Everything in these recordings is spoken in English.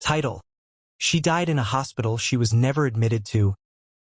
Title: She died in a hospital she was never admitted to.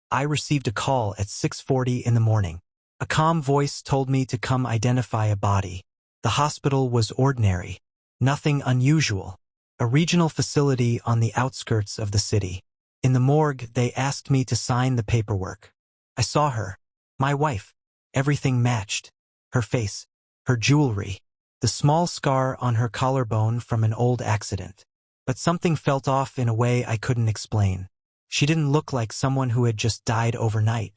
I received a call at 6:40 in the morning. A calm voice told me to come identify a body. The hospital was ordinary. Nothing unusual. A regional facility on the outskirts of the city. In the morgue, they asked me to sign the paperwork. I saw her. My wife. Everything matched. Her face. Her jewelry. The small scar on her collarbone from an old accident. But something felt off in a way I couldn't explain. She didn't look like someone who had just died overnight.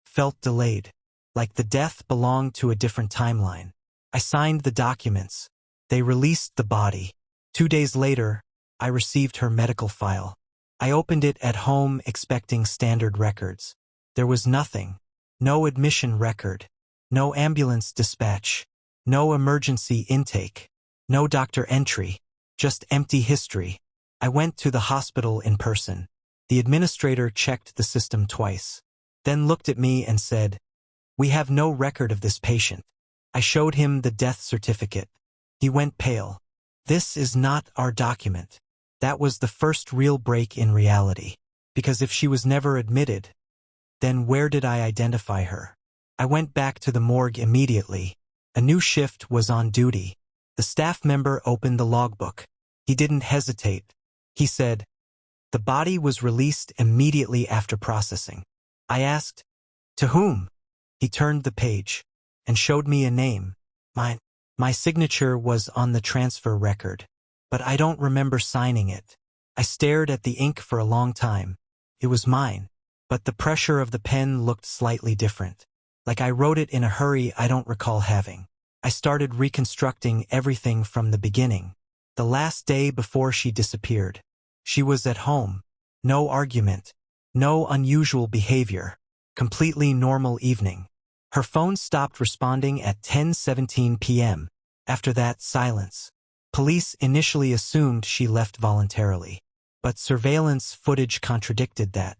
Felt delayed. Like the death belonged to a different timeline. I signed the documents. They released the body. 2 days later, I received her medical file. I opened it at home expecting standard records. There was nothing. No admission record. No ambulance dispatch. No emergency intake. No doctor entry. Just empty history. I went to the hospital in person. The administrator checked the system twice. Then looked at me and said, "We have no record of this patient." I showed him the death certificate. He went pale. "This is not our document." That was the first real break in reality. Because if she was never admitted, then where did I identify her? I went back to the morgue immediately. A new shift was on duty. The staff member opened the logbook. He didn't hesitate. He said, "The body was released immediately after processing." I asked, "To whom?" He turned the page and showed me a name. My signature was on the transfer record, but I don't remember signing it. I stared at the ink for a long time. It was mine, but the pressure of the pen looked slightly different. Like I wrote it in a hurry I don't recall having. I started reconstructing everything from the beginning. The last day before she disappeared. She was at home. No argument. No unusual behavior. Completely normal evening. Her phone stopped responding at 10:17 p.m. After that, silence. Police initially assumed she left voluntarily, but surveillance footage contradicted that.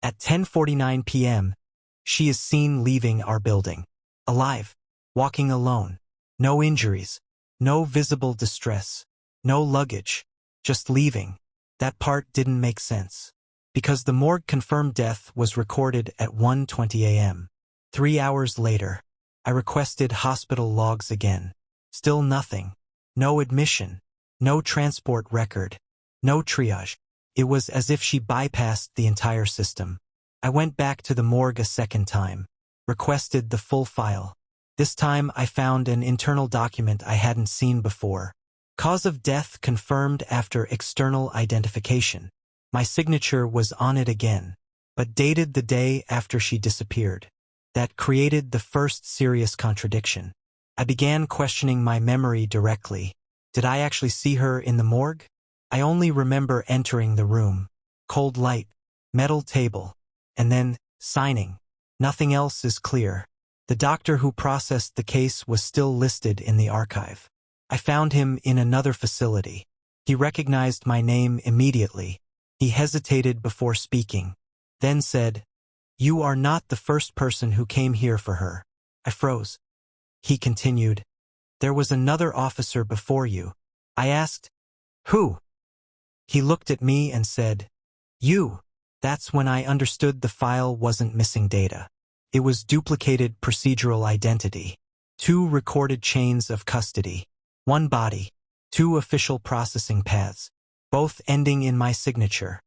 At 10:49 p.m., she is seen leaving our building. Alive. Walking alone. No injuries. No visible distress. No luggage. Just leaving. That part didn't make sense. Because the morgue confirmed death was recorded at 1:20 a.m. 3 hours later, I requested hospital logs again. Still nothing. No admission. No transport record. No triage. It was as if she bypassed the entire system. I went back to the morgue a second time. Requested the full file. This time I found an internal document I hadn't seen before. Cause of death confirmed after external identification. My signature was on it again, but dated the day after she disappeared. That created the first serious contradiction. I began questioning my memory directly. Did I actually see her in the morgue? I only remember entering the room. Cold light, metal table, and then signing. Nothing else is clear. The doctor who processed the case was still listed in the archive. I found him in another facility. He recognized my name immediately. He hesitated before speaking, then said, "You are not the first person who came here for her." I froze. He continued, "There was another officer before you." I asked, "Who?" He looked at me and said, "You." That's when I understood the file wasn't missing data. It was duplicated procedural identity. 2 recorded chains of custody. 1 body. 2 official processing paths. Both ending in my signature.